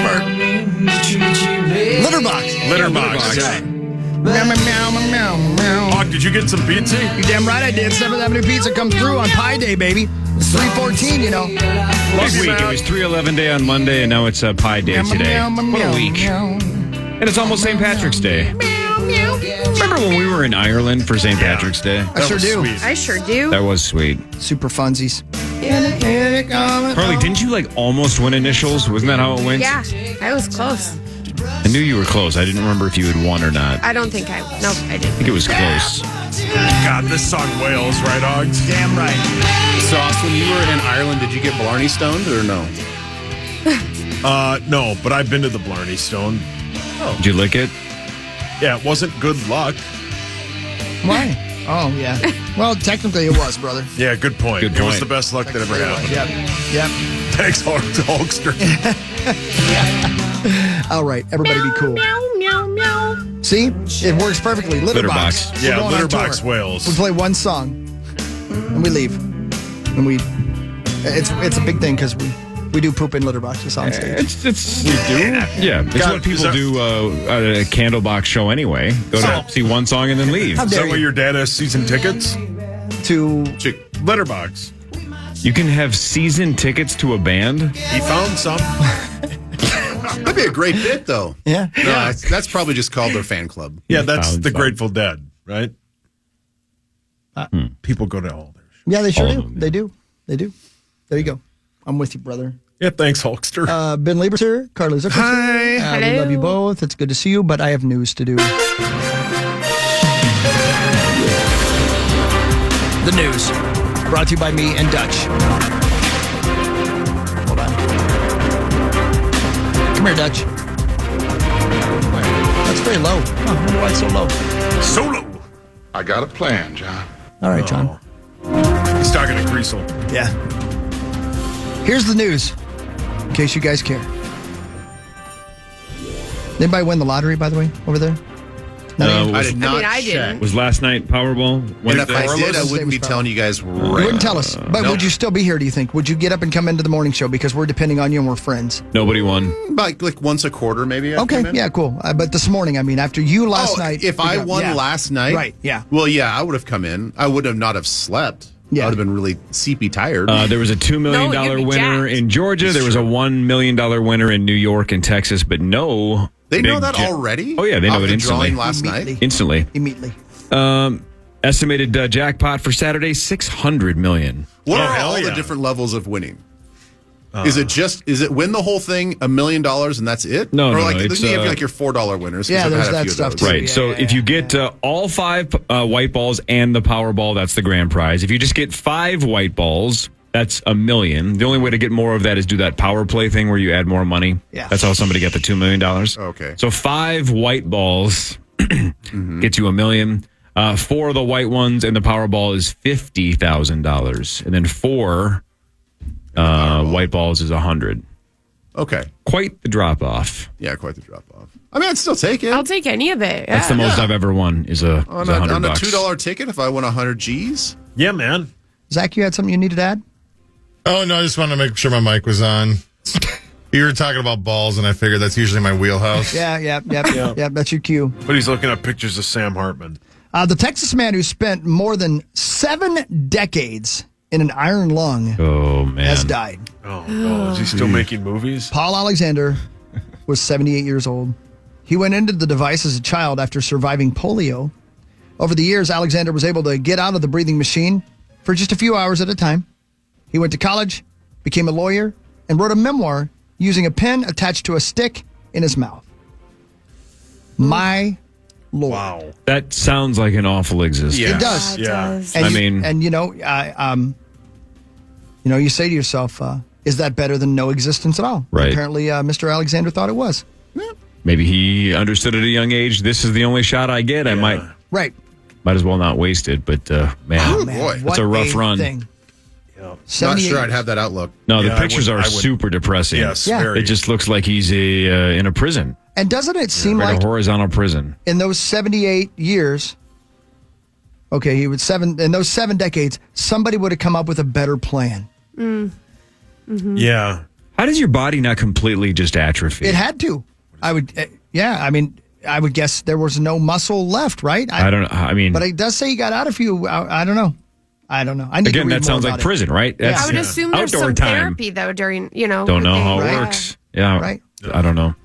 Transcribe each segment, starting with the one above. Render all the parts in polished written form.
Pittsburgh. Litterbox. Meow, meow, meow, meow, meow. Hawk, did you get some pizza? You damn right I did. 7th Avenue Pizza comes through on Pie Day, baby. It's 3/14, you know. Last week, it was 3/11 Day on Monday, and now it's Pie Day today. What a week. And it's almost St. Patrick's Day. Remember when we were in Ireland for St. Patrick's Day? I sure do. Sweet. I sure do. That was sweet. Super funsies. Carly, didn't you almost win initials? Wasn't that how it went? Yeah, I was close. I knew you were close. I didn't remember if you had won or not. I don't think I. Nope, I I didn't. think it was close. God, this song wails, right, Hogs? Damn right. Sauce, when you were in Ireland, did you get Blarney stoned or no? No, but I've been to the Blarney Stone. Did you lick it? Yeah, it wasn't good luck. Why? Oh, yeah. Well, technically it was, brother. Yeah, good point. Good It was point. the best luck that ever happened. Yep. Thanks, Hulkster. All right, everybody be cool. Meow, meow, meow. See? It works perfectly. Litterbox. Litterbox. We're Yeah, going on Litterbox tour. wails. We play one song, and we leave. And it's a big thing because we do poop in litter boxes on stage. We do? Yeah. It's God, what people is that- do at a Candlebox show anyway. Go to see one song and then leave. How Is dare that why you? your dad has season tickets? To Letterbox. You can have season tickets to a band? He found some. That'd be a great bit, though. yeah. No, that's probably just called their fan club. Yeah, that's found the some. Grateful Dead, right? People go to all their shows. Yeah, they sure All do. of them. They do. There you go. I'm with you, brother. Yeah, thanks, Hulkster. Ben Lieber's here. Carly Zucker's here. Hi. We love you both. It's good to see you, but I have news to do. The news. Brought to you by me and Dutch. Hold on. Come here, Dutch. That's very low. Oh, I wonder why it's so low. Solo. I got a plan, John. All right, John. He's talking to Greasel. Yeah. Here's the news, in case you guys care. Did anybody win the lottery, by the way, over there? None of you? I did not I check. didn't. Was last night Powerball? And if Wednesday? I did, I Wednesday wouldn't be was telling you guys You right. wouldn't tell us. But no. would you still be here, do you think? Would you get up and come into the morning show because we're depending on you and we're friends? Nobody won. Like once a quarter, maybe. I'd Okay, come in. yeah, cool. But this morning, I mean, after you last night. If I won yeah. last night, Right, yeah. Well, yeah, I would have come in. I would have not have slept. Yeah. I would have been really seepy tired. There was a $2 million No, you'd be winner jacked. in Georgia. There was a $1 million winner in New York and Texas, but no. they know big that ja- already. Oh, yeah, they know Off it the instantly. drawing last Immediately. night. Instantly. Immediately. Estimated jackpot for Saturday, $600 million. What Oh, are hell all yeah. the different levels of winning? Is it win the whole thing $1 million and that's it? No, or no, like it's, you have like your $4 winners. 'cause Yeah, I've there's had a that few of stuff those. too. Right. Yeah, So yeah, if you get all 5 white balls and the Powerball, that's the grand prize. If you just get 5 white balls, that's $1 million. The only way to get more of that is do that power play thing where you add more money. Yeah. That's how somebody got the $2 million. Okay. So 5 white balls gets you $1 million. 4 of the white ones and the Powerball is $50,000, and then 4 white balls is $100,000. Okay. Quite the drop off. Yeah, quite the drop off. I mean, I'd still take it. I'll take any of it. That's the Yeah. most I've ever won. Is a on $100. a $2 ticket if I won 100 G's. Yeah, man. Zach, you had something you needed to add? Oh, no, I just wanted to make sure my mic was on. You were talking about balls, and I figured that's usually my wheelhouse. Yeah. That's your cue. But he's looking at pictures of Sam Hartman. The Texas man who spent more than 7 decades in an iron lung Oh, man. has died. Oh, no. Is he still making movies? Paul Alexander was 78 years old. He went into the device as a child after surviving polio. Over the years, Alexander was able to get out of the breathing machine for just a few hours at a time. He went to college, became a lawyer, and wrote a memoir using a pen attached to a stick in his mouth. My Lord. Wow. That sounds like an awful existence. Yeah. It does. It Yeah. does. And I you, mean- and you say to yourself, is that better than no existence at all? Right. Apparently, Mr. Alexander thought it was. Maybe he understood at a young age, this is the only shot I get. I might Right. as well not waste it. But, man, Oh, man, boy. what It's a rough run. Thing. Not 78 sure I'd have that outlook. no, the Yeah, I pictures would- are I would- super depressing. Yes, Yeah. very. It just looks like he's in a prison, And doesn't it seem like like a horizontal prison. in those 78 years, okay, he was in those 7 decades, somebody would have come up with a better plan. Yeah. How does your body not completely just atrophy? It had to. I would, I mean, I would guess there was no muscle left, right? I don't know. I mean, but it does say you got out a few. I don't know. I don't know. I need to again, read that more sounds like about it. prison, right? Yeah. That's I would assume there's outdoor some time. therapy though during, Don't know how it Right. works. Yeah, Right. I don't know.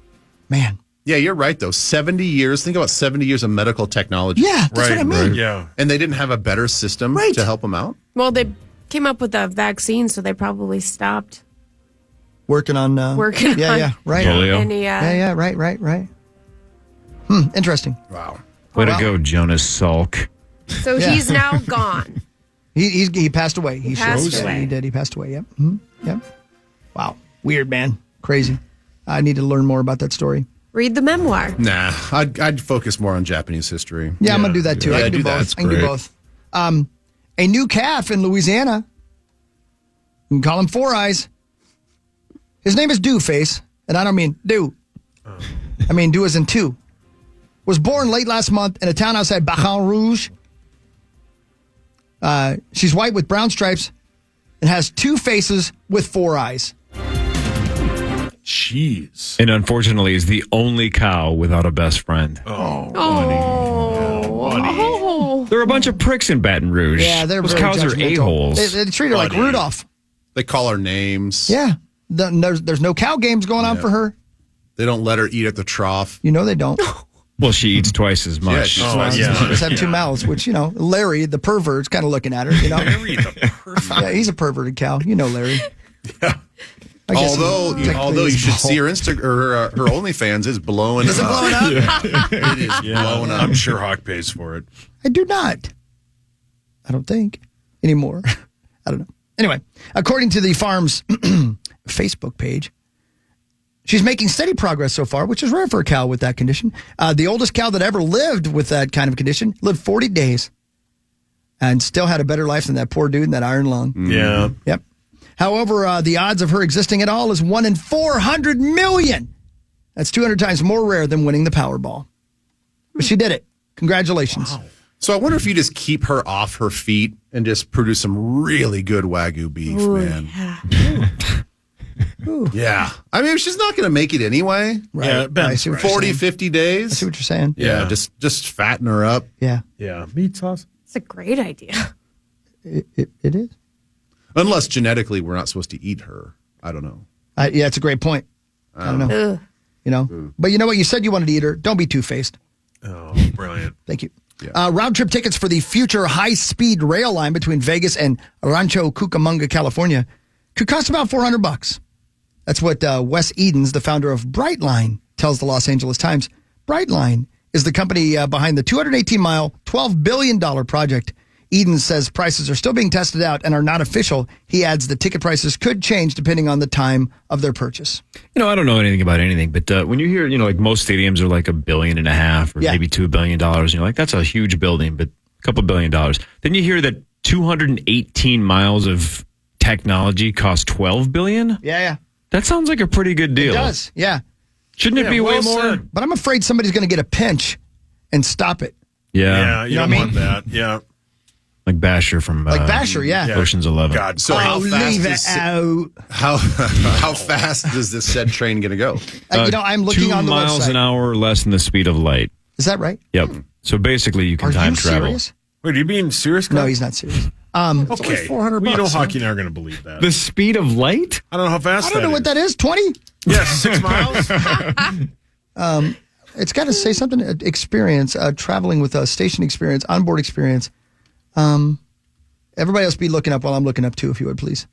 Man. Yeah, you're right, though. 70 years. Think about 70 years of medical technology. Yeah, that's what I mean. Yeah. And they didn't have a better system Right. to help them out? Well, they came up with a vaccine, so they probably stopped Working on. working Yeah, on yeah, right. Polio. any. Yeah, right. Interesting. Wow. Way Well- to go, Jonas Salk. So Yeah. he's now gone. He passed away. He passed showed- away. He did. He passed away. Yep. Yep. Wow. Weird, man. Crazy. I need to learn more about that story. Read the memoir. Nah, I'd focus more on Japanese history. Yeah, I'm gonna do that too. Yeah, I can do do that. both. That's I can do great. both. A new calf in Louisiana. You can call him Four Eyes. His name is Do Face, and I don't mean do. I mean do as in two. Was born late last month in a town outside Baton Rouge. She's white with brown stripes and has two faces with four eyes. Jeez. And unfortunately, is the only cow without a best friend. Oh. There are a bunch of pricks in Baton Rouge. Yeah, they're Those very cows are judgmental. a-holes. They treat her like Buddy. Rudolph. They call her names. Yeah. There's no cow games going on for her. They don't let her eat at the trough. You know they don't. Well, she eats twice as much. she's Oh, She yeah. just have two mouths, which, Larry, the pervert's kind of looking at her, Larry the pervert. Yeah, he's a perverted cow. You know Larry. Yeah. Although you should see her her OnlyFans is blowing Is it up. blowing up? It is blowing up. I'm sure Hawk pays for it. I do not. I don't think anymore. I don't know. Anyway, according to the farm's Facebook page, she's making steady progress so far, which is rare for a cow with that condition. The oldest cow that ever lived with that kind of condition lived 40 days and still had a better life than that poor dude in that iron lung. Yeah. Yep. However, the odds of her existing at all is 1 in 400 million. That's 200 times more rare than winning the Powerball. But she did it. Congratulations. Wow. So I wonder if you just keep her off her feet and just produce some really good Wagyu beef, man. Yeah. I mean, she's not going to make it anyway. Right. Yeah, Ben, I see what you're 40, saying. 50 I days. see what you're saying. Yeah, Yeah. just fatten her up. Yeah, Yeah. Meat sauce. It's a great idea. it is. Unless genetically we're not supposed to eat her. I don't know. Yeah, it's a great point. I don't know. Ugh. But you know what? You said you wanted to eat her. Don't be two-faced. Oh, brilliant. Thank you. Yeah. Round trip tickets for the future high-speed rail line between Vegas and Rancho Cucamonga, California, could cost about $400. That's what Wes Edens, the founder of Brightline, tells the Los Angeles Times. Brightline is the company behind the 218-mile, $12 billion project. Edens says prices are still being tested out and are not official. He adds the ticket prices could change depending on the time of their purchase. I don't know anything about anything, but when you hear, like most stadiums are like $1.5 billion or Yeah. maybe $2 billion, you're like, that's a huge building, but a couple $1 billion. Then you hear that 218 miles of technology cost $12 billion. Yeah. That sounds like a pretty good deal. It does, yeah. Shouldn't it be way more? said. But I'm afraid somebody's going to get a pinch and stop it. Yeah, you know don't what I want that. Yeah. Like Basher from Like Basher, yeah. Ocean's 11. God. So how fast leave it is out. how fast is this said train going to go? I'm looking 2 on the miles website. an hour less than the speed of light. Is that right? Yep. So basically, you can Are time you travel. serious? Wait, are you being serious? No, Scott? he's not serious. Okay. $400 Well, you know bucks, Hawk and I are going to believe that. The speed of light? I don't know how fast I don't know what that is. 20? Yes, 6 miles. It's got to say something. Experience, traveling with a station experience, onboard experience. Everybody else be looking up while I'm looking up too, if you would, please.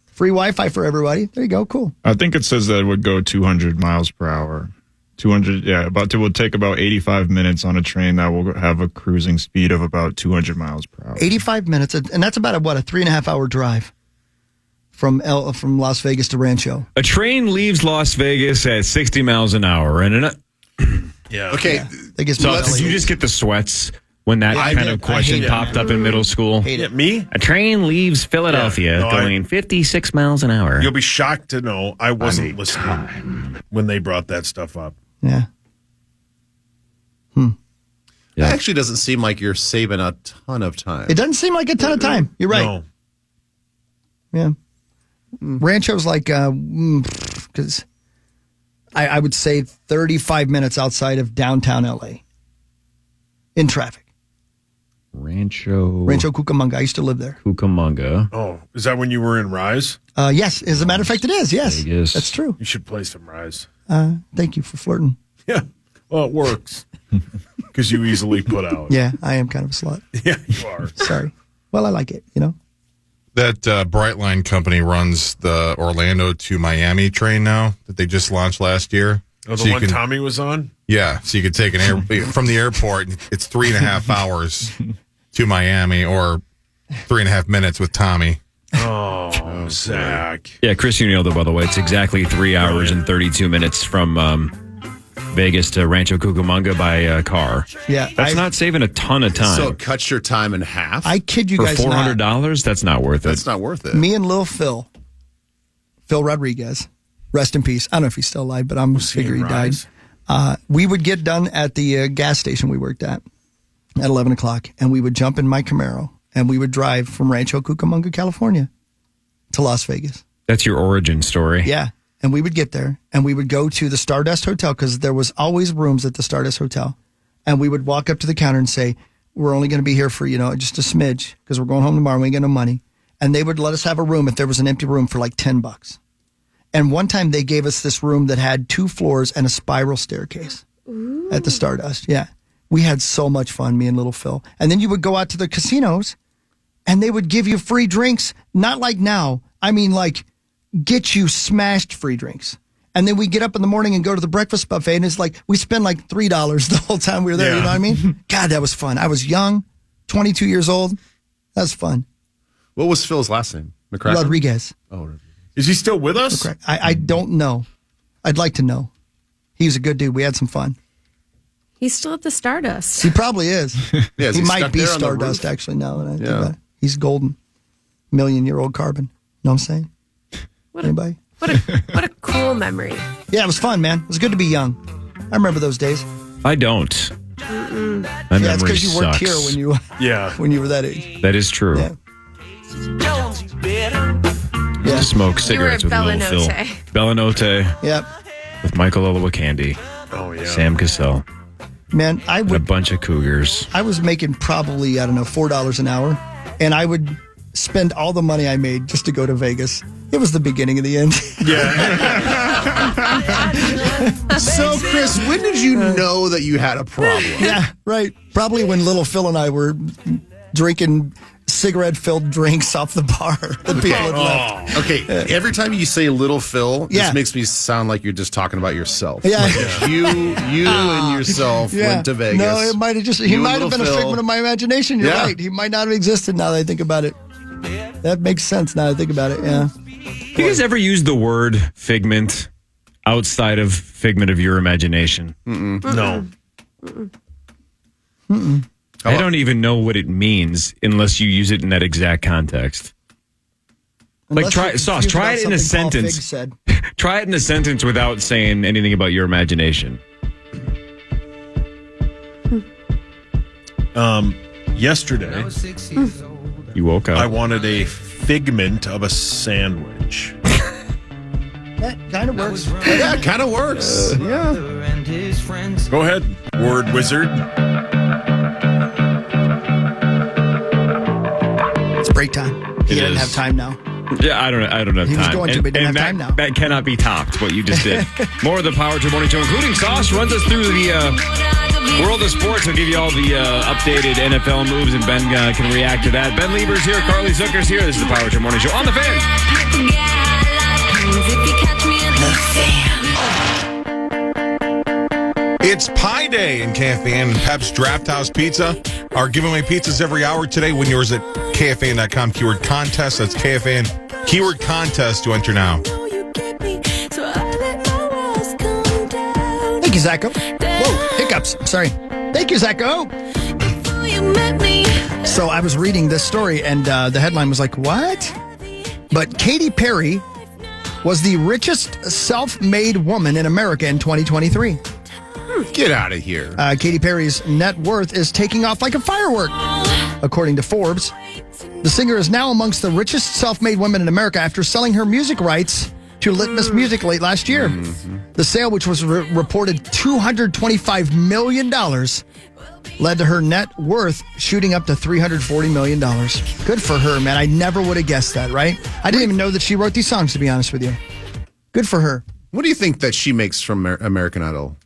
Free Wi-Fi for everybody. There you go. Cool. I think it says that it would go 200 miles per hour. 200, yeah, it will take about 85 minutes on a train that will have a cruising speed of about 200 miles per hour. 85 minutes, and that's about a 3.5 hour drive from Las Vegas to Rancho. A train leaves Las Vegas at 60 miles an hour. Yeah. Okay. That gets me So belly. did you just get the sweats when that I kind did. of question I hate it. popped up in middle school? Hate Yeah, it. me? A train leaves Philadelphia Yeah, no, going 56 miles an hour. You'll be shocked to know I wasn't listening when they brought that stuff up. Yeah. Yeah. It actually doesn't seem like you're saving a ton of time. It doesn't seem like a ton of time. You're right. No. Yeah. Rancho's like, because I would say 35 minutes outside of downtown LA in traffic. Rancho Cucamonga. I used to live there. Cucamonga. Oh, is that when you were in Rise? Yes, as a matter of fact, it is. Yes, Vegas. that's true. You should play some Rise. Thank you for flirting. Yeah. Well, it works because you easily put out. Yeah, I am kind of a slut. Yeah, you are. Sorry. Well, I like it, That Brightline company runs the Orlando to Miami train now that they just launched last year. Oh, the So you one can- Tommy was on? Yeah, so you could take from the airport. It's 3.5 hours to Miami, or 3.5 minutes with Tommy. Oh, Zach. Yeah, Chris, you nailed it, by the way. It's exactly 3 hours and 32 minutes from Vegas to Rancho Cucamonga by car. Yeah. That's not saving a ton of time. So it cuts your time in half. I kid you For guys $400, not. that's not worth it. That's not worth it. Me and Lil Phil Rodriguez, rest in peace. I don't know if he's still alive, but I'm figuring he died. We would get done at the gas station we worked at 11 o'clock, and we would jump in my Camaro, and we would drive from Rancho Cucamonga, California to Las Vegas. That's your origin story. Yeah. And we would get there, and we would go to the Stardust Hotel, because there was always rooms at the Stardust Hotel. And we would walk up to the counter and say, we're only going to be here for, just a smidge, because we're going home tomorrow and we ain't got no money. And they would let us have a room if there was an empty room for like $10. And one time they gave us this room that had 2 floors and a spiral staircase at the Stardust. Yeah. We had so much fun, me and little Phil. And then you would go out to the casinos and they would give you free drinks. Not like now. I mean, like, get you smashed free drinks. And then we get up in the morning and go to the breakfast buffet, and it's like we spend like $3 the whole time we were there. Yeah. You know what I mean? God, that was fun. I was young, 22 years old. That was fun. What was Phil's last name? McCracken? Rodriguez. Oh, Is he still with us? Correct. I don't know. I'd like to know. He was a good dude. We had some fun. He's still at the Stardust. He probably is. Yeah, is he he might stuck be there on the Stardust, roof? actually, now that I think Yeah. about it. He's golden. Million-year-old carbon. Know what I'm saying? Anybody? What a cool memory. Yeah, it was fun, man. It was good to be young. I remember those days. I don't. My Yeah, it's memory because you worked sucks. here when you Yeah. when you were that age. That is true. Yeah. To smoke You were cigarettes with Little Phil. Bellanote. Bellanote Yep. with Michael Olowokandi, Oh, yeah. Sam Cassell, Man, and a bunch of cougars. I was making probably, I don't know, $4 an hour, and I would spend all the money I made just to go to Vegas. It was the beginning of the end. So, Chris, when did you know that you had a problem? Yeah, right. Probably when little Phil and I were drinking cigarette-filled drinks off the bar that people had left. Okay, every time you say Little Phil, Yeah. this makes me sound like you're just talking about yourself. Yeah. Like you and yourself went to Vegas. No, it might have just, he You and might have been little a Phil. figment of my imagination. You're Yeah. right. He might not have existed now that I think about it. That makes sense now that I think about it, yeah. You guys ever use the word figment outside of figment of your imagination? No. I don't even know what it means unless you use it in that exact context. Like, Unless try you're Sauce. confused Try about it in a something Paul sentence. Fig said. Try it in a sentence without saying anything about your imagination. Yesterday, You woke up. I wanted a figment of a sandwich. That kind of works. Yeah, it kind of works. Yeah. Go ahead, word wizard. It's break time. He It didn't is. have time now. Yeah, I don't have He was time. going to, but he didn't have that, time now. That cannot be topped, what you just did. More of the Power Trip Morning Show, including Sauce, runs us through the world of sports. I'll give you all the updated NFL moves, and Ben can react to that. Ben Lieber's here, Carly Zucker's here. This is the Power Trip Morning Show on the Fan. It's Pie Day in KFAN and Pep's Draft House Pizza are giving away pizzas every hour today. Win yours at KFAN.com. Keyword contest. That's KFAN. Keyword contest to enter now. Thank you, Zacho. Whoa, hiccups. Sorry. Thank you, Zacho. So I was reading this story, and the headline was like, what? But Katy Perry was the richest self-made woman in America in 2023. Get out of here. Katy Perry's net worth is taking off like a firework, according to Forbes. The singer is now amongst the richest self-made women in America after selling her music rights to Litmus Music late last year. The sale, which was reported $225 million, led to her net worth shooting up to $340 million. Good for her, man. I never would have guessed that, right? I didn't even know that she wrote these songs, to be honest with you. Good for her. What do you think that she makes from American Idol?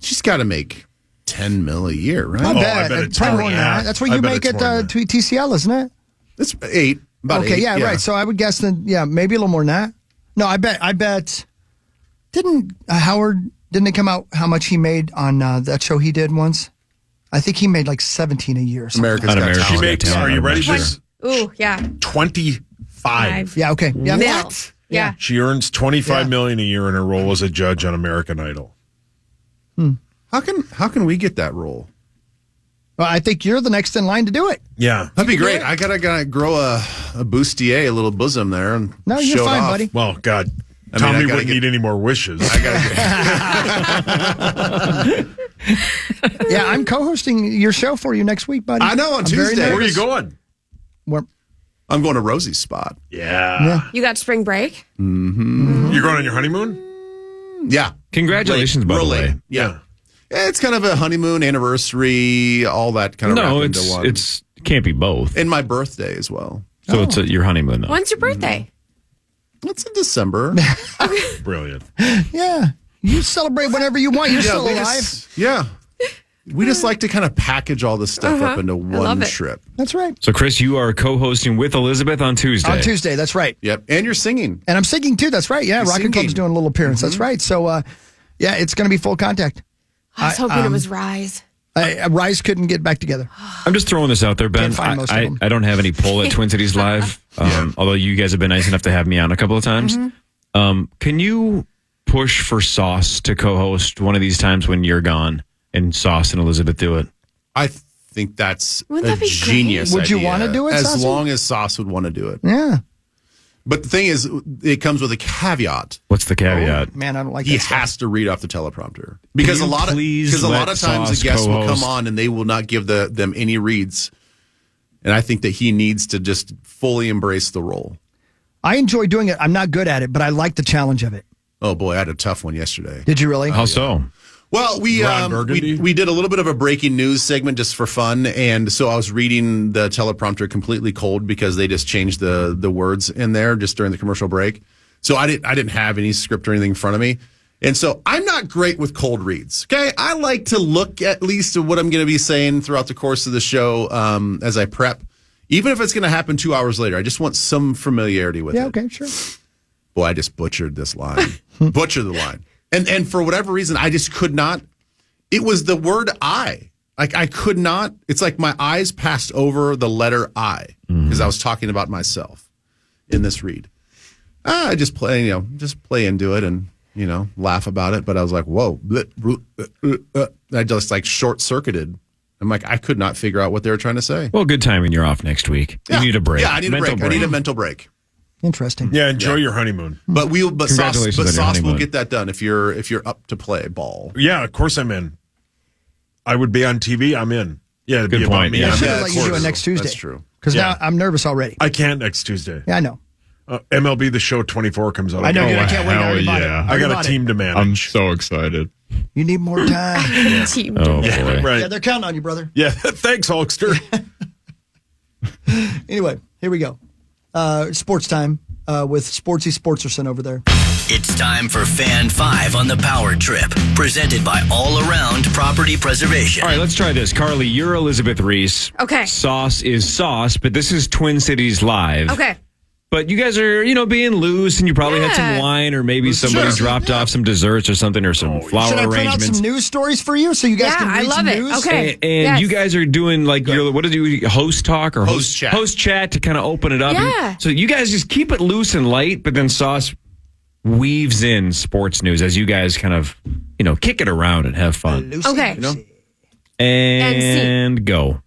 She's got to make $10 million a year, right? I bet. I bet it's Probably more more than than that. that. That's what I you bet make it's at more than that. TCL, isn't it? It's $8. About Okay, $8, yeah, right. So I would guess that, maybe a little more than that. No, I bet. Didn't Howard, didn't it come out how much he made on that show he did once? I think he made like 17 a year. Or something. America's On Got America's Talent. She makes, Talent. are you ready for Sure. this? Ooh, yeah. 25. Yeah, okay. Yeah, Mil. Yeah. She earns $25 Yeah. million a year in her role as a judge on American Idol. How can we get that role? Well, I think you're the next in line to do it. Yeah. That'd be great. I gotta grow a bustier, a little bosom there, and No, you're show it fine, off. buddy. Well, God, I mean, Tommy I gotta wouldn't get- need any more wishes. Yeah, I'm co-hosting your show for you next week, buddy. I know, on I'm very Tuesday. Where are you nervous. going? Where- I'm going to Rosie's spot. Yeah. You got spring break? You're going on your honeymoon? Yeah. Congratulations, by the Real late. way. Yeah. It's kind of a honeymoon anniversary, all that kind of No, wrapped into it's one. it can't be both. And my birthday as well. So it's your honeymoon though. When's your birthday? It's in December. Brilliant. Yeah, you celebrate whenever you want. You're still alive. We just like to kind of package all this stuff up into love one it. trip. That's right. So Chris, you are co-hosting with Elizabeth on Tuesday. On Tuesday, that's right. Yep. And you're singing. And I'm singing too. That's right. Yeah, You're Rock and singing. Club's doing a little appearance. That's right. So, yeah, it's going to be full contact. I was hoping it was Rise. Rise couldn't get back together. I'm just throwing this out there, Ben. Can't find most of them. I don't have any pull at Twin Cities Live, although you guys have been nice enough to have me on a couple of times. Can you push for Sauce to co-host one of these times when you're gone and Sauce and Elizabeth do it? I think that's Wouldn't a that be great? genius Would you idea, wanna do it, As Saucy? long as Sauce would want to do it. Yeah. But the thing is, it comes with a caveat. What's the caveat? Man, I don't like He that stuff. has to read off the teleprompter because you a lot of please let times Sauce the guests will co-host? come on and they will not give them any reads, and I think that he needs to just fully embrace the role. I enjoy doing it. I'm not good at it, but I like the challenge of it. Oh boy, I had a tough one yesterday. Did you really? How so? Well, Ron Burgundy? we did a little bit of a breaking news segment just for fun, and so I was reading the teleprompter completely cold because they just changed the words in there just during the commercial break. So I didn't have any script or anything in front of me, and so I'm not great with cold reads. Okay, I like to look at least at what I'm going to be saying throughout the course of the show as I prep, even if it's going to happen 2 hours later. I just want some familiarity with it. Yeah, okay, sure. Boy, I just butchered this line. Butchered the line. And for whatever reason, I just could not. It was the word I. Like I could not. It's like my eyes passed over the letter I because I was talking about myself in this read. I just play into it and laugh about it. But I was like, whoa! I just like short circuited. I'm like, I could not figure out what they were trying to say. Well, good timing. You're off next week. Yeah. You need a break. Yeah, I need a break. I need a mental break. Interesting. Yeah, enjoy your honeymoon. But Congratulations on your Sauce will honeymoon. get that done if you're up to play ball. Yeah, of course I'm in. I would be on TV. I'm in. Yeah, it'd Good be about point, me. yeah. I I'm should in. have of let you do course. it next Tuesday. That's true. Because Yeah. now I'm nervous already. I can't next Tuesday. Yeah, I know. MLB The Show 24 comes out. I know. Oh, Dude, I can't wait. I hell already bought it. yeah. I already got bought a it. team to manage. I'm so excited. You need more time. Team. Oh boy. right. Yeah, they're counting on you, brother. Yeah, thanks, Hulkster. Anyway, here we go. Sports time with Sportsy Sportserson over there. It's time for Fan 5 on the Power Trip, presented by All Around Property Preservation. All right, let's try this. Carly, you're Elizabeth Reese. Okay. Sauce is Sauce, but this is Twin Cities Live. Okay. But you guys are, being loose, and you probably had some Yeah. wine, or maybe somebody dropped off some desserts or something, or some flower Should I print out arrangements. some news stories for you so you guys Yeah, can read I love some it. news? Okay. And Yes. you guys are doing what did you host talk or Host chat. Host chat to kind of open it up. Yeah. And so you guys just keep it loose and light, but then Sauce weaves in sports news as you guys kind of kick it around and have fun. Lucy, Okay. Lucy. And go.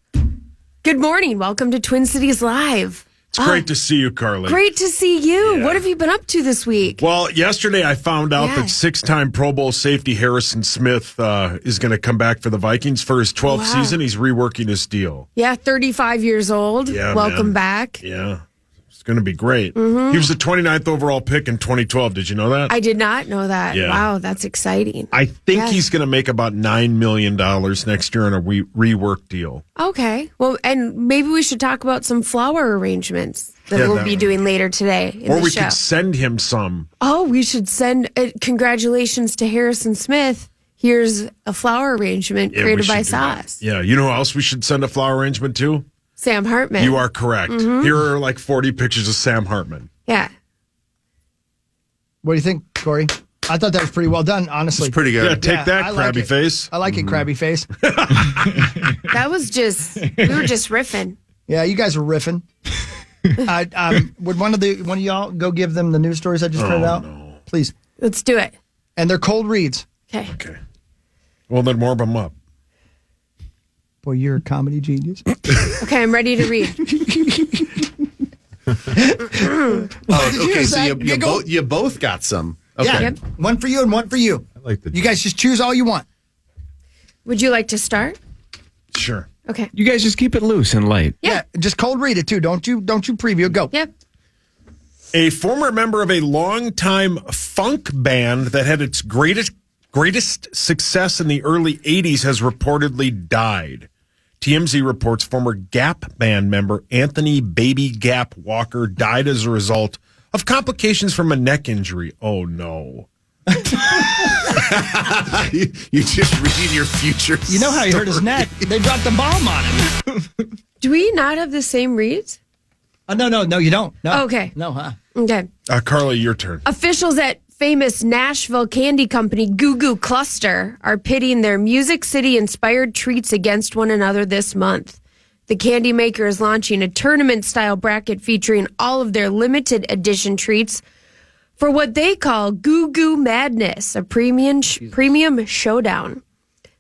Good morning. Welcome to Twin Cities Live. great to see you, Carly. Great to see you. Yeah. What have you been up to this week? Well, yesterday I found out Yeah. that 6-time Pro Bowl safety Harrison Smith is going to come back for the Vikings for his 12th season. He's reworking his deal. Yeah, 35 years old. Yeah, Welcome man. back. Yeah. It's going to be great. He was the 29th overall pick in 2012. Did you know that? I did not know that. Yeah. Wow, that's exciting. I think Yeah. he's going to make about $9 million next year on a rework deal. Okay. Well, and maybe we should talk about some flower arrangements that Yeah, we'll that be would- doing later today in Or the we show. could send him some. Oh, we should send congratulations to Harrison Smith. Here's a flower arrangement Yeah, we created should by do that. Sauce. Yeah. You know who else we should send a flower arrangement to? Sam Hartman. You are correct. Here are like 40 pictures of Sam Hartman. Yeah. What do you think, Corey? I thought that was pretty well done, honestly. It's pretty Yeah, good. take that, I like crabby it. face. I like it, crabby face. That was just, we were just riffing. Yeah, you guys are riffing. Would one of y'all go give them the news stories I just printed out? No. Please. Let's do it. And they're cold reads. Okay. Okay. Well, then warm them up. Boy, you're a comedy genius. Okay, I'm ready to read. Okay, so that giggle? you both got some. Okay. Yeah. Yep. One for you and one for you. I like the You guys just choose all you want. Would you like to start? Sure. Okay. You guys just keep it loose and light. Yeah. Just cold read it too. Don't you preview. Go. Yep. A former member of a longtime funk band that had its greatest success in the early 80s has reportedly died. TMZ reports former Gap band member Anthony Baby Gap Walker died as a result of complications from a neck injury. Oh, no. You just read your future. You know how he hurt his neck? They dropped the bomb on him. Do we not have the same reads? No, you don't. No. Okay. No, huh? Okay. Carly, your turn. Officials at famous Nashville candy company Goo Goo Cluster are pitting their Music City inspired treats against one another this month. The candy maker is launching a tournament style bracket featuring all of their limited edition treats for what they call Goo Goo Madness, a premium showdown.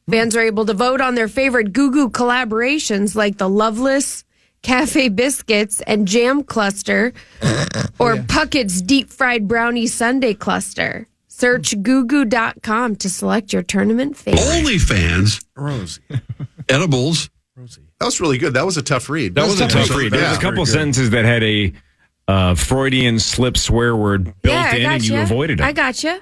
Fans are able to vote on their favorite Goo Goo collaborations like the Loveless Cafe Biscuits and Jam Cluster, or Puckett's Deep Fried Brownie Sundae Cluster. Search googoo.com to select your tournament favorite. OnlyFans, Rosie. edibles. That was really good. That was a tough read. That was a tough read. There was a couple sentences that had a Freudian slip swear word built in, and you avoided it. I gotcha.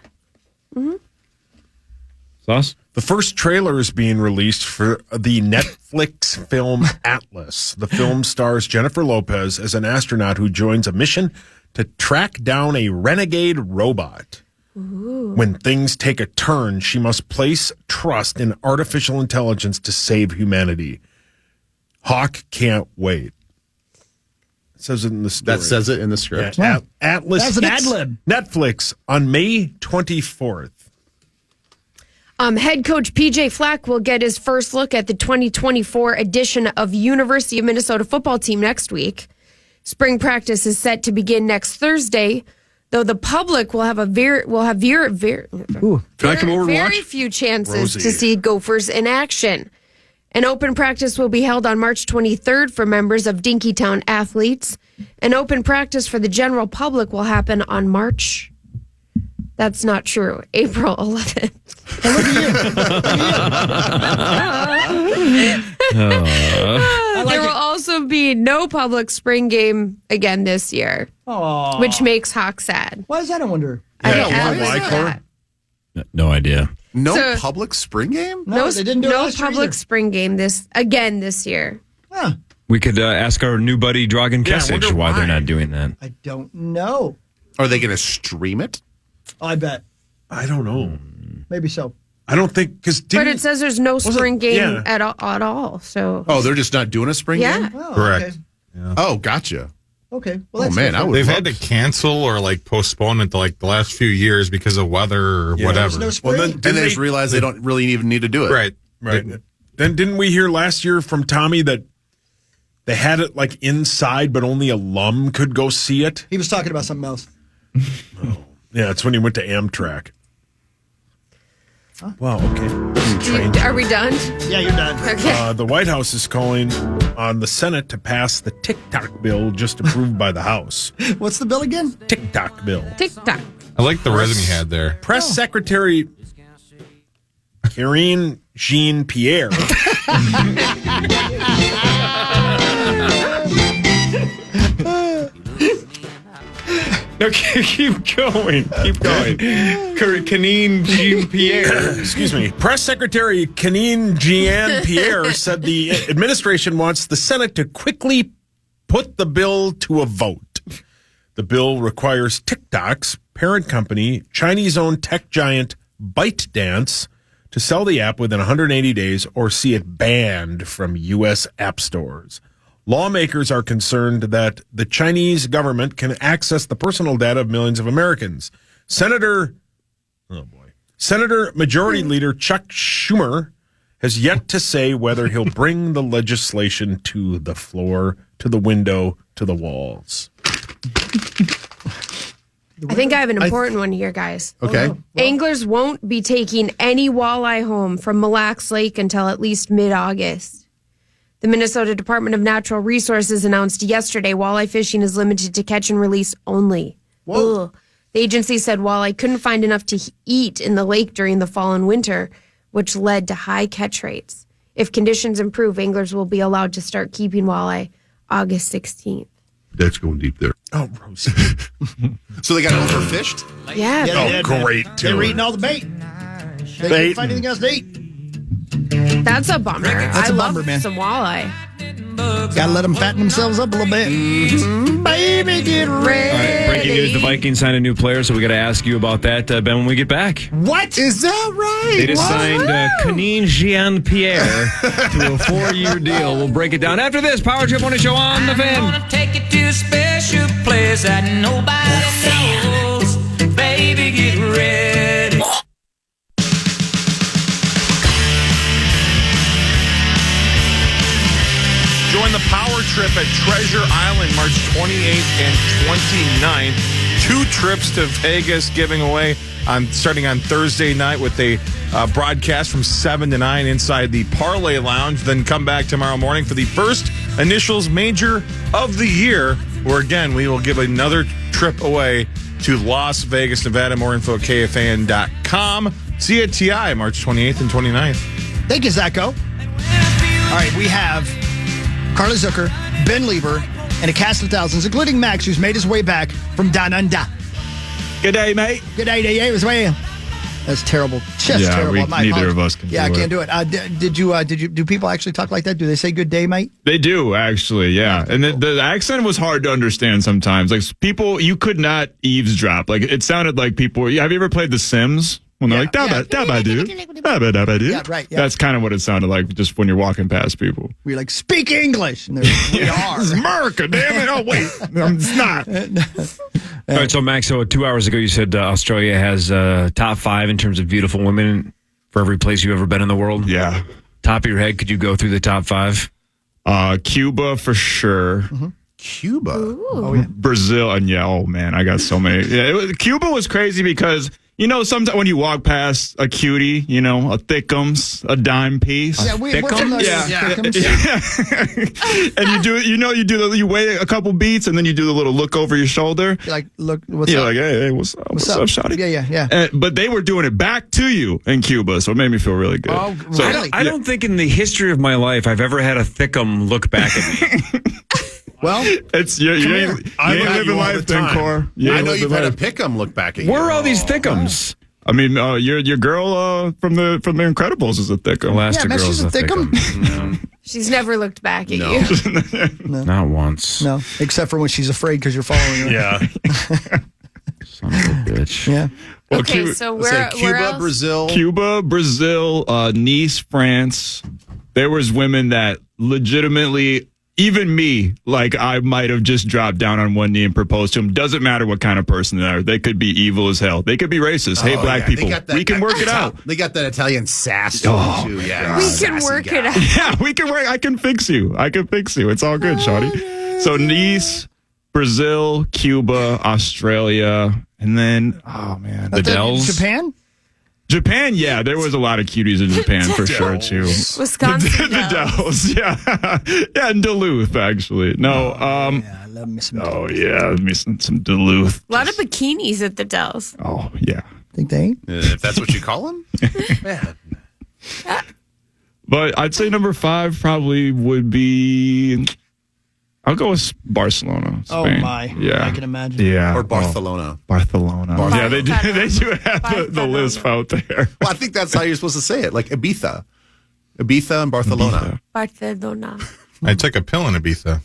Sauce? The first trailer is being released for the Netflix film Atlas. The film stars Jennifer Lopez as an astronaut who joins a mission to track down a renegade robot. Ooh. When things take a turn, she must place trust in artificial intelligence to save humanity. Hawk can't wait. It says it in the story. That says it in the script. Yeah. Atlas That's an hits ad-lib. Netflix on May 24th. Head coach PJ Flack will get his first look at the 2024 edition of University of Minnesota football team next week. Spring practice is set to begin next Thursday, though the public will have very Can I come over and very watch? few chances Rosie. to see Gophers in action. An open practice will be held on March 23rd for members of Dinkytown athletes. An open practice for the general public will happen on March. That's not true. April 11th. There will also be no public spring game again this year, Aw. which makes Hawk sad. Why is that, I wonder? I why, always Cor? know that. No idea. No So- public spring game? No, they didn't do it no last year public either. spring game this year. Huh. We could ask our new buddy Dragan Yeah, I Kesic wonder why they're why. not doing that. I don't know. Are they going to stream it? I bet. I don't know. Maybe so. I don't think because But it says there's no spring game yeah. at all. So Oh, they're just not doing a spring yeah. game? Oh, Correct. Okay. Oh, gotcha. Okay. Well, Oh, that's man, I different. would They've love had to cancel or like postpone it to like the last few years because of weather or whatever. There's no spring. Well, then And they just realize they don't really even need to do it. Right. right. Then didn't we hear last year from Tommy that they had it like inside, but only alum could go see it? He was talking about something else. Yeah, it's when he went to Amtrak. Wow, okay. Are we done? Yeah, you're done. Okay. The White House is calling on the Senate to pass the TikTok bill just approved by the House. What's the bill again? TikTok bill. TikTok. I like the rhythm you had there. Press Secretary Karine Jean-Pierre No, keep going. Keep going. Canine Jean-Pierre. Excuse me. Press Secretary Canine Jean-Pierre said the administration wants the Senate to quickly put the bill to a vote. The bill requires TikTok's parent company, Chinese-owned tech giant ByteDance, to sell the app within 180 days or see it banned from U.S. app stores. Lawmakers are concerned that the Chinese government can access the personal data of millions of Americans. Senator Majority Leader Chuck Schumer has yet to say whether he'll bring the legislation to the floor, to the window, to the walls. I think I have an important one here, guys. Okay. Anglers won't be taking any walleye home from Mille Lacs Lake until at least mid-August. The Minnesota Department of Natural Resources announced yesterday walleye fishing is limited to catch and release only. Ugh. The agency said walleye couldn't find enough to eat in the lake during the fall and winter, which led to high catch rates. If conditions improve, anglers will be allowed to start keeping walleye August 16th. That's going deep there. Oh, Rosie. So they got overfished? Yeah. Oh, great, too. They were eating all the bait. They couldn't find anything else to eat. That's a bummer. That's I a love bummer, man. some walleye. Gotta let them fatten themselves up a little bit. Baby, get ready. All right, breaking news, the Vikings signed a new player, so we got to ask you about that, Ben, when we get back. What? Is that right? They just signed Canine Jean-Pierre to a 4-year deal. We'll break it down after this. Power Trip Morning Show on the Fan. I'm gonna take it to a special place that nobody knows. Baby, get ready. Join the Power Trip at Treasure Island March 28th and 29th. 2 trips to Vegas giving away starting on Thursday night with a broadcast from 7 to 9 inside the Parlay Lounge. Then come back tomorrow morning for the first Initials Major of the year, where again we will give another trip away to Las Vegas, Nevada. More info at KFAN.com. See you at TI March 28th and 29th. Thank you, Zacho. All right, we have Carla Zucker, Ben Lieber, and a cast of thousands, including Max, who's made his way back from Down Under. Good day, mate. Good day to you as well. That's terrible. Just Yeah, terrible. neither of us can Yeah, I do can't do it. Did you? Do people actually talk like that? Do they say good day, mate? They do, actually, yeah. And the accent was hard to understand sometimes. Like, people, you could not eavesdrop. Like, it sounded like people. Have you ever played The Sims? When they're like, da-ba-do, da-ba-da-ba-do. Yeah, right, yeah. That's kind of what it sounded like just when you're walking past people. We're like, speak English. And we are. This is America, damn it. Oh, wait. It's not. All right, so Max, 2 hours ago you said Australia has top 5 in terms of beautiful women for every place you've ever been in the world. Yeah. Top of your head, could you go through the top 5? Cuba for sure. Mm-hmm. Cuba. Oh, yeah. Brazil. And yeah, oh man, I got so many. Yeah, Cuba was crazy because, sometimes when you walk past a cutie, a thickums, a dime piece. Yeah, we're from the And you wait a couple beats and then you do the little look over your shoulder. You're like, look, what's You're up? like, hey, what's up? What's up, shawty? Yeah. But they were doing it back to you in Cuba, so it made me feel really good. Oh, So, really? I don't think in the history of my life I've ever had a thickum look back at me. Well, it's you ain't living life then, Cor. I know you've had a pick'em look back at you. Where are all these thickums? I mean, your girl from the Incredibles is a thickum. Elastigirl's she's a thickum. She's never looked back at you. Not once. no, except for when she's afraid because you're following her. Yeah. Son of a bitch. Yeah. Well, Okay, so where Cuba, else? Brazil. Nice, France. There was women that legitimately, even me, like I might have just dropped down on one knee and proposed to them. Doesn't matter what kind of person they are. They could be evil as hell. They could be racist. Hate black They people. got that- We can work it out. They got that Italian sass to them, too. Yeah, We can work it out. Yeah, we can work. I can fix you. It's all good, shawty. So Nice, Brazil, Cuba, Australia, and then, oh man, The Dells? Japan? Japan, yeah, there was a lot of cuties in Japan for sure too. Wisconsin. The Dells, yeah, yeah, and Duluth actually. No, Yeah, I love me some. oh yeah, missing some Duluth. A lot of bikinis at the Dells. Oh yeah, Think they ain't? If that's what you call them. Man. but I'd say number 5 probably would be. I'll go with Barcelona. Oh Spain. my! Yeah, I can imagine. yeah, Or Barcelona. Barcelona. Yeah, they do have the Barcelona. lisp out there. Well, I think that's how you're supposed to say it, like Ibiza and Barcelona. Barcelona. I took a pill in Ibiza.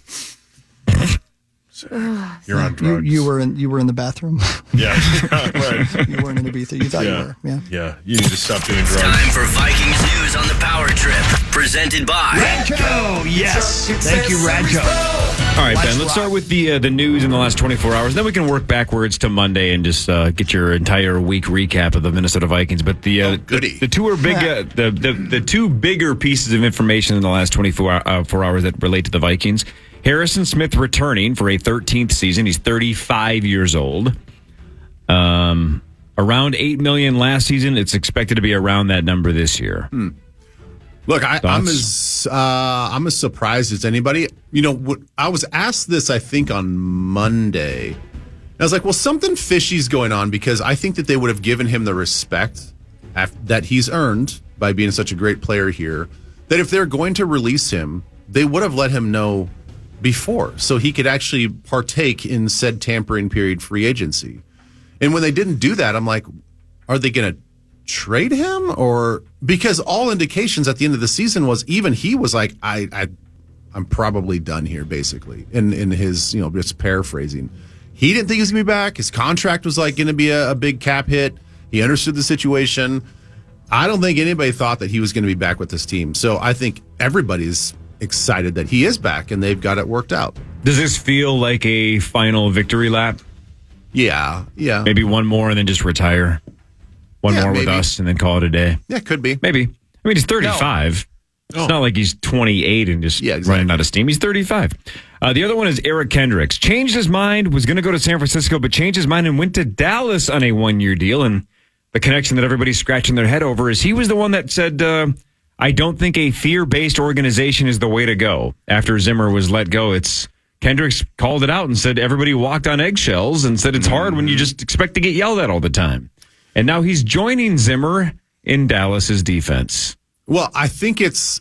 You're on drugs. You were in the bathroom. Yeah, right. You weren't in Ibiza. You thought you were. Yeah. Yeah, you need to stop doing drugs. Time for Vikings news on the Power Trip. Presented by Radco, yes. Thank you, Radco. All right, Ben, let's start with the news in the last 24 hours. Then we can work backwards to Monday and just get your entire week recap of the Minnesota Vikings. But goody. the two are big. The two bigger pieces of information in the last 24 hours that relate to the Vikings. Harrison Smith returning for a 13th season. He's 35 years old. Around $8 million last season. It's expected to be around that number this year. Look, I'm as surprised as anybody. You know, I was asked this, I think, on Monday. And I was like, well, something fishy's going on because I think that they would have given him the respect that he's earned by being such a great player here, that if they're going to release him, they would have let him know before so he could actually partake in said tampering period free agency. And when they didn't do that, I'm like, are they going to trade him? Or because all indications at the end of the season was even he was like, I'm probably done here, basically, in his, just paraphrasing. He didn't think he was going to be back. His contract was like going to be a big cap hit. He understood the situation. I don't think anybody thought that he was going to be back with this team. So I think everybody's excited that he is back and they've got it worked out. Does this feel like a final victory lap? Yeah. Maybe one more and then just retire. One more with us and then call it a day. Yeah, could be. Maybe. I mean, he's 35. It's not like he's 28 and just running out of steam. He's 35. The other one is Eric Kendricks. Changed his mind, was going to go to San Francisco, but changed his mind and went to Dallas on a one-year deal. And the connection that everybody's scratching their head over is he was the one that said, I don't think a fear-based organization is the way to go. After Zimmer was let go, Kendricks called it out and said everybody walked on eggshells and said it's hard when you just expect to get yelled at all the time. And now he's joining Zimmer in Dallas's defense. Well, I think it's,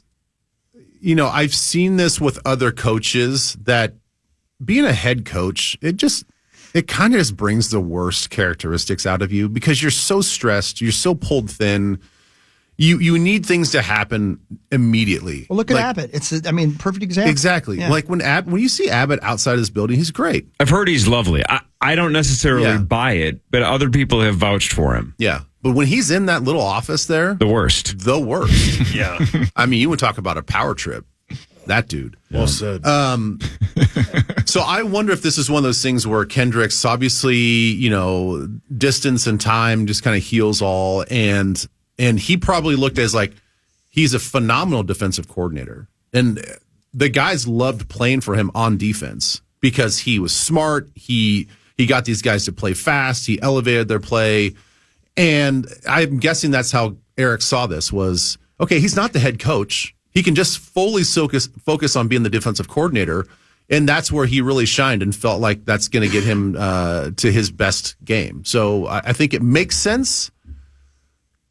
I've seen this with other coaches that being a head coach, it kind of just brings the worst characteristics out of you because you're so stressed, you're so pulled thin. You need things to happen immediately. Well, look at Abbott. It's perfect example. Exactly. Yeah. Like when you see Abbott outside his building, he's great. I've heard he's lovely. I don't necessarily buy it, but other people have vouched for him. Yeah. But when he's in that little office there, the worst. Yeah. I mean, you would talk about a power trip. That dude. Well said. So I wonder if this is one of those things where Kendricks, obviously, distance and time just kind of heals all. And he probably looked as like he's a phenomenal defensive coordinator. And the guys loved playing for him on defense because he was smart. He got these guys to play fast. He elevated their play. And I'm guessing that's how Eric saw this was, okay, he's not the head coach. He can just fully focus on being the defensive coordinator. And that's where he really shined and felt like that's going to get him to his best game. So I think it makes sense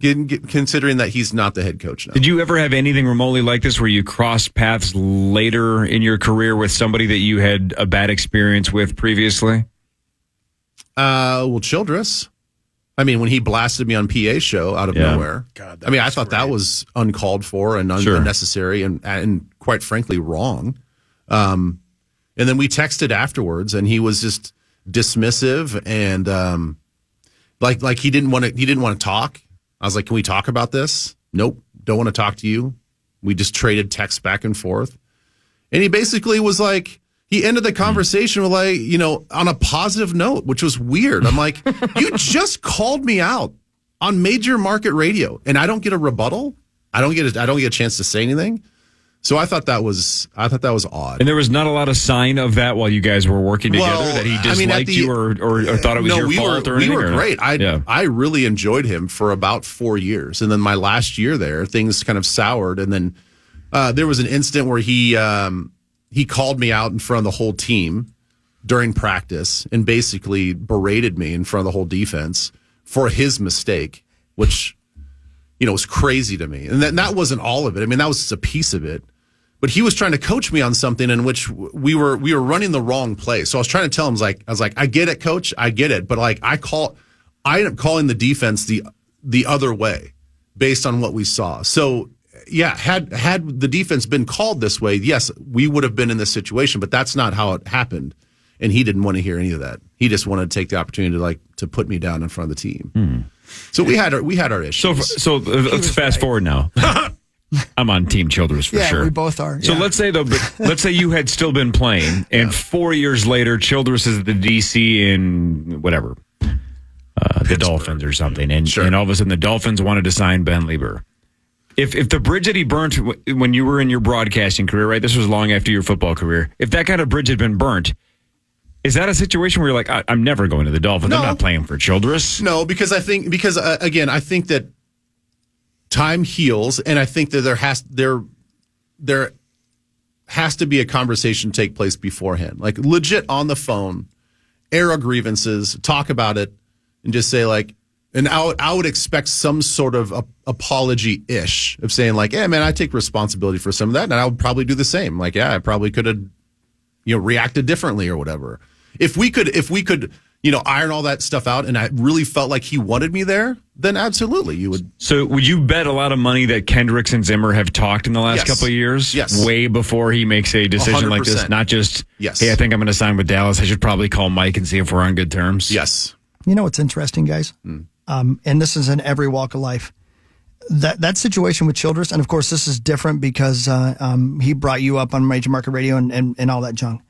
considering that he's not the head coach now. Did you ever have anything remotely like this where you crossed paths later in your career with somebody that you had a bad experience with previously? Well, Childress. I mean, when he blasted me on PA show out of nowhere. God, I thought that was uncalled for and unnecessary and quite frankly wrong. And then we texted afterwards and he was just dismissive and like he didn't want to talk. I was like, can we talk about this? Nope. Don't want to talk to you. We just traded texts back and forth. And he basically was like, he ended the conversation with like, on a positive note, which was weird. I'm like, you just called me out on major market radio and I don't get a rebuttal. I don't get a chance to say anything. So I thought that was odd. And there was not a lot of sign of that while you guys were working together, that he disliked you or thought it was your fault or anything? We were great. I really enjoyed him for about 4 years. And then my last year there, things kind of soured. And then there was an incident where he called me out in front of the whole team during practice and basically berated me in front of the whole defense for his mistake, which, was crazy to me. And that wasn't all of it. I mean, that was just a piece of it. But he was trying to coach me on something in which we were running the wrong play. So I was trying to tell him, I was like, I get it, coach, I get it. But I ended up calling the defense the other way based on what we saw. So yeah, had the defense been called this way, yes, we would have been in this situation. But that's not how it happened. And he didn't want to hear any of that. He just wanted to take the opportunity to put me down in front of the team. So we had our issues. So let's fast forward now. I'm on Team Childress for sure. Yeah, we both are. So let's say you had still been playing, and 4 years later, Childress is the DC in whatever, the Dolphins or something, and all of a sudden the Dolphins wanted to sign Ben Lieber. If the bridge that he burnt when you were in your broadcasting career, right? This was long after your football career. If that kind of bridge had been burnt, is that a situation where you're like, I'm never going to the Dolphins? I'm not playing for Childress. No, because I think that time heals, and I think that there has to be a conversation take place beforehand, like legit on the phone, air our grievances, talk about it, and just say and I would expect some sort of apology-ish of saying hey man, I take responsibility for some of that, and I would probably do the same. I probably could have reacted differently or whatever. If we could iron all that stuff out, and I really felt like he wanted me there, then absolutely you would. So would you bet a lot of money that Kendricks and Zimmer have talked in the last couple of years? Yes. Way before he makes a decision 100%. like this, not just, yes, hey, I think I'm going to sign with Dallas. I should probably call Mike and see if we're on good terms. Yes. You know what's interesting, guys? And this is in every walk of life. That situation with Childress, and of course this is different because he brought you up on Major Market Radio and all that junk.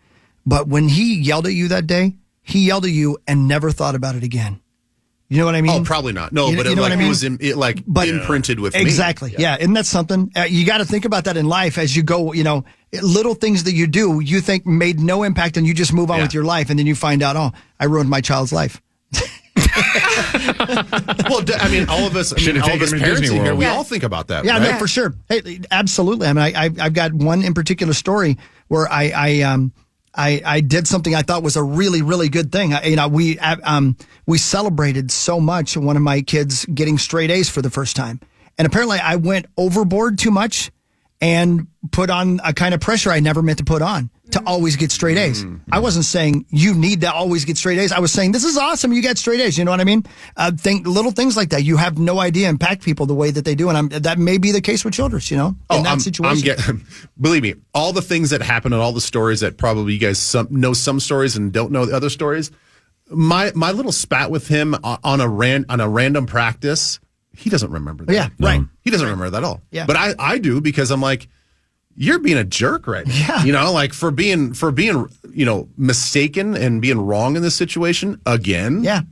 But when he yelled at you that day, he yelled at you and never thought about it again. You know what I mean? Oh, probably not. No, but you know what I mean? It was imprinted with me. Exactly. Yeah. Isn't that something? You got to think about that in life as you go, little things that you do, you think made no impact, and you just move on with your life. And then you find out, oh, I ruined my child's life. Well, I mean, all of us parents in here, we all think about that. Yeah, right? no, for sure. Hey, absolutely. I mean, I've got one in particular story where I did something I thought was a really, really good thing. We celebrated so much one of my kids getting straight A's for the first time, and apparently I went overboard too much and put on a kind of pressure I never meant to put on to always get straight A's. I wasn't saying you need to always get straight A's. I was saying this is awesome. You get straight A's. You know what I mean? Little things like that. You have no idea impact people the way that they do, and that may be the case with Childress. In that situation. Believe me, all the things that happen and all the stories that probably you guys know some stories and don't know the other stories. My little spat with him on a random practice. He doesn't remember that. Yeah, right. He doesn't remember that at all. Yeah. But I do, because I'm like, you're being a jerk right now. Yeah. For being mistaken and being wrong in this situation again. Yeah.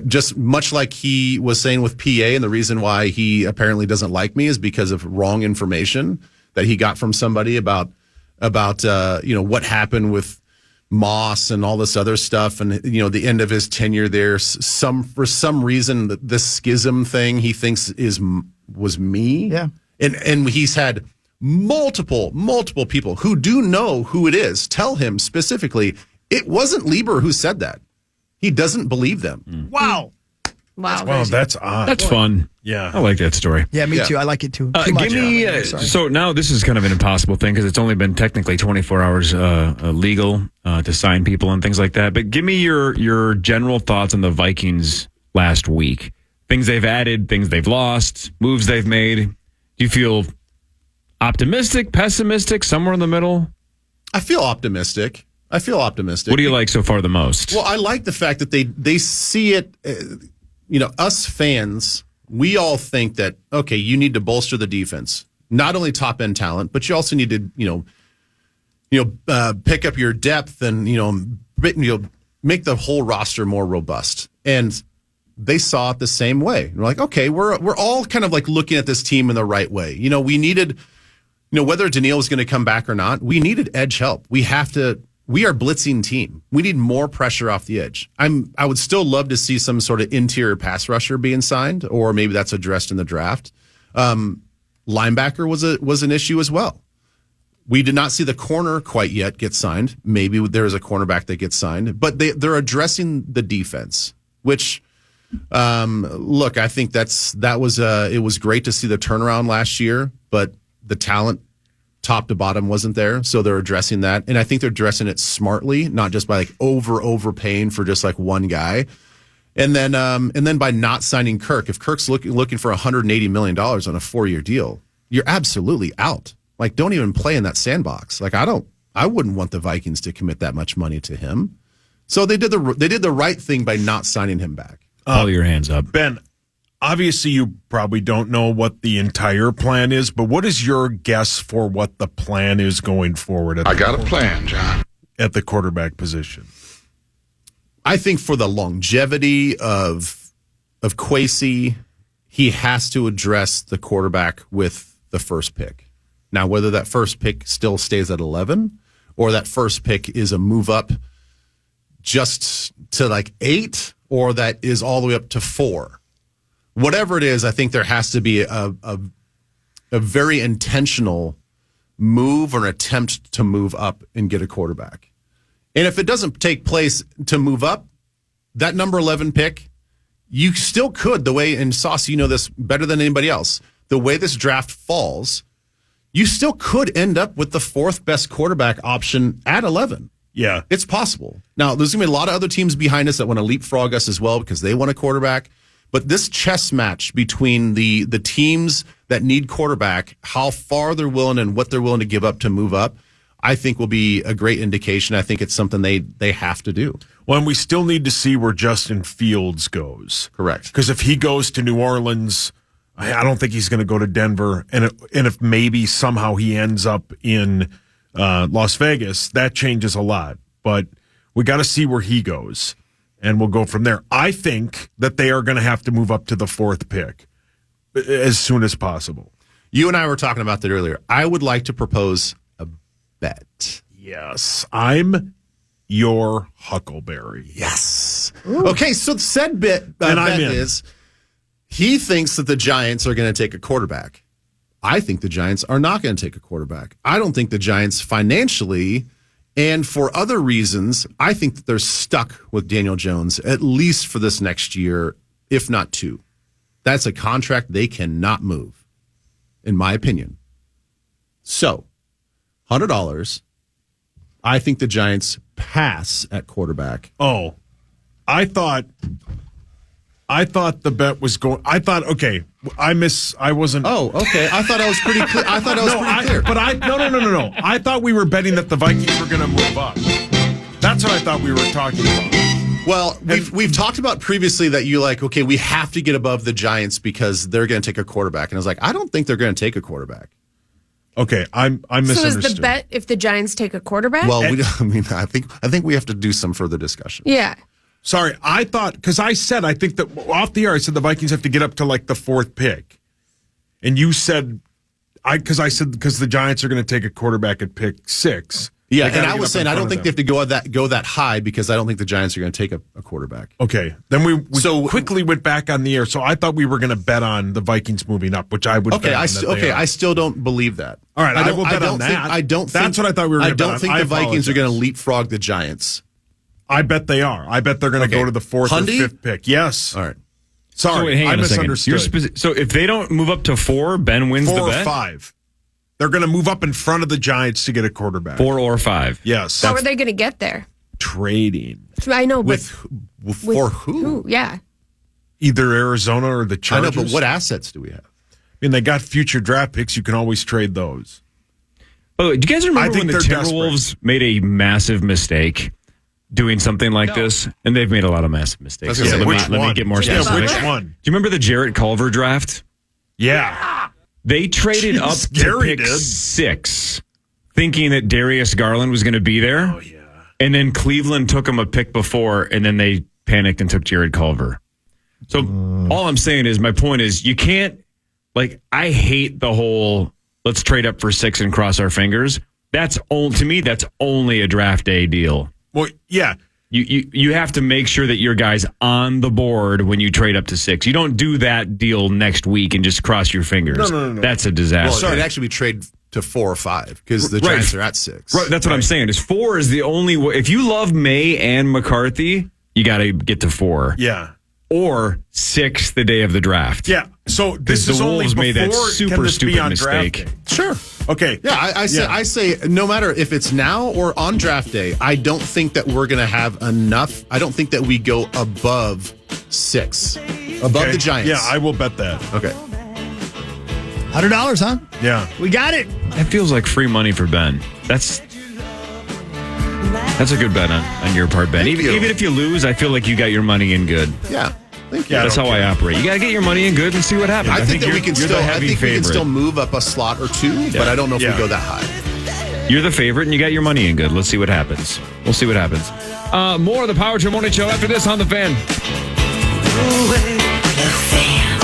Just much like he was saying with PA, and the reason why he apparently doesn't like me is because of wrong information that he got from somebody about what happened with Moss and all this other stuff, and the end of his tenure there. For some reason, this schism thing he thinks was me. Yeah, and he's had multiple people who do know who it is tell him specifically it wasn't Lieber who said that. He doesn't believe them. Wow. Wow, that's odd. That's fun. Yeah. I like that story. Yeah, me too. I like it too. Too much. Give me, so now this is kind of an impossible thing because it's only been technically 24 hours legal to sign people and things like that. But give me your general thoughts on the Vikings last week. Things they've added, things they've lost, moves they've made. Do you feel optimistic, pessimistic, somewhere in the middle? I feel optimistic. What do you like so far the most? Well, I like the fact that they see it. Us fans, we all think that, okay, you need to bolster the defense. Not only top end talent, but you also need to, pick up your depth and make the whole roster more robust. And they saw it the same way. We're like, okay, we're all kind of like looking at this team in the right way. We needed whether Daniil was going to come back or not, we needed edge help. We are a blitzing team. We need more pressure off the edge. I would still love to see some sort of interior pass rusher being signed, or maybe that's addressed in the draft. Linebacker was an issue as well. We did not see the corner quite yet get signed. Maybe there is a cornerback that gets signed, but they're addressing the defense, which, look, I think it was great to see the turnaround last year, but the talent top to bottom wasn't there. So they're addressing that. And I think they're addressing it smartly, not just by like overpaying for just like one guy. And then by not signing Kirk, if Kirk's looking for $180 million on a 4-year deal, you're absolutely out. Like, don't even play in that sandbox. Like, I wouldn't want the Vikings to commit that much money to him. So they did the right thing by not signing him back. All your hands up. Ben, obviously you probably don't know what the entire plan is, but what is your guess for what the plan is going forward? I got a plan, John. At the quarterback position. I think for the longevity of Kwesi, he has to address the quarterback with the first pick. Now, whether that first pick still stays at 11 or that first pick is a move up just to like 8 or that is all the way up to 4, whatever it is, I think there has to be a very intentional move or an attempt to move up and get a quarterback. And if it doesn't take place to move up, that number 11 pick, you still could, the way, and Sauce, you know this better than anybody else, the way this draft falls, you still could end up with the 4th best quarterback option at 11. Yeah. It's possible. Now, there's going to be a lot of other teams behind us that want to leapfrog us as well because they want a quarterback. But this chess match between the teams that need quarterback, how far they're willing and what they're willing to give up to move up, I think will be a great indication. I think it's something they have to do. Well, and we still need to see where Justin Fields goes. Correct. Because if he goes to New Orleans, I don't think he's going to go to Denver. And if maybe somehow he ends up in Las Vegas, that changes a lot. But we got to see where he goes, and we'll go from there. I think that they are going to have to move up to the 4th pick as soon as possible. You and I were talking about that earlier. I would like to propose a bet. Yes. I'm your Huckleberry. Yes. Ooh. Okay, so said bet bet is he thinks that the Giants are going to take a quarterback. I think the Giants are not going to take a quarterback. I don't think the Giants financially and for other reasons, I think that they're stuck with Daniel Jones, at least for this next year, if not 2. That's a contract they cannot move, in my opinion. So, $100, I think the Giants pass at quarterback. Oh, I thought the bet was going. I thought, okay, I wasn't. Oh, okay. I thought I was pretty clear. I thought I was pretty clear. But no. I thought we were betting that the Vikings were going to move up. That's what I thought we were talking about. Well, we've talked about previously that you like, okay, we have to get above the Giants because they're going to take a quarterback. And I was like, I don't think they're going to take a quarterback. Okay, I misunderstood. So is the bet if the Giants take a quarterback? Well, I think we have to do some further discussion. Yeah. Sorry, I thought, because I think that off the air, I said the Vikings have to get up to like the 4th pick. And you said, because the Giants are going to take a quarterback at pick 6. Yeah, and I was saying I don't think they have to go that high because I don't think the Giants are going to take a quarterback. Okay, then we quickly went back on the air. So I thought we were going to bet on the Vikings moving up, which I would. Okay, I still don't believe that. All right, I will bet on that. That's what I thought we were going to bet on. I don't think the Vikings are going to leapfrog the Giants. I bet they are. I bet they're going to go to the 4th or 5th pick. Yes. All right. Sorry, I misunderstood. So if they don't move up to 4, Ben wins the bet? 4 or 5. They're going to move up in front of the Giants to get a quarterback. 4 or 5. Yes. How are they going to get there? Trading. I know, but for who? Yeah. Either Arizona or the Chargers. I know, but what assets do we have? I mean, they got future draft picks. You can always trade those. By the way, do you guys remember when the Timberwolves made a massive mistake doing something like this? And they've made a lot of massive mistakes. Let me get more specific. Which one? Do you remember the Jarrett Culver draft? Yeah. They traded up to pick 6, thinking that Darius Garland was going to be there. Oh, yeah. And then Cleveland took him a pick before, and then they panicked and took Jarrett Culver. So all I'm saying is, my point is, you can't, I hate the whole, let's trade up for 6 and cross our fingers. To me, that's only a draft day deal. Well, yeah. You have to make sure that your guy's on the board when you trade up to 6. You don't do that deal next week and just cross your fingers. No. That's a disaster. Well, it'd actually be trade to 4 or 5 because the Giants are at 6. Right, that's what I'm saying. Is 4 is the only way. If you love May and McCarthy, you got to get to 4. Yeah. Or 6 the day of the draft. Yeah. So this is the only Wolves before. made that Can super this be stupid on draft mistake. day? Sure. Okay. Yeah, I say no matter if it's now or on draft day, I don't think that we're going to have enough. I don't think that we go above 6. Above Okay. the Giants. Yeah, I will bet that. Okay. $100, huh? Yeah. We got it. That feels like free money for Ben. That's a good bet on your part, Ben. Thank you. Even if you lose, I feel like you got your money in good. Yeah. Thank you. Yeah, That's how I operate. You got to get your money in good and see what happens. I think that we you're can the still. I heavy think we can favorite. still move up a slot or 2, but I don't know if we go that high. You're the favorite, and you got your money in good. Let's see what happens. We'll see what happens. More of the Power Trip Morning Show after this on The Fan. The Fan.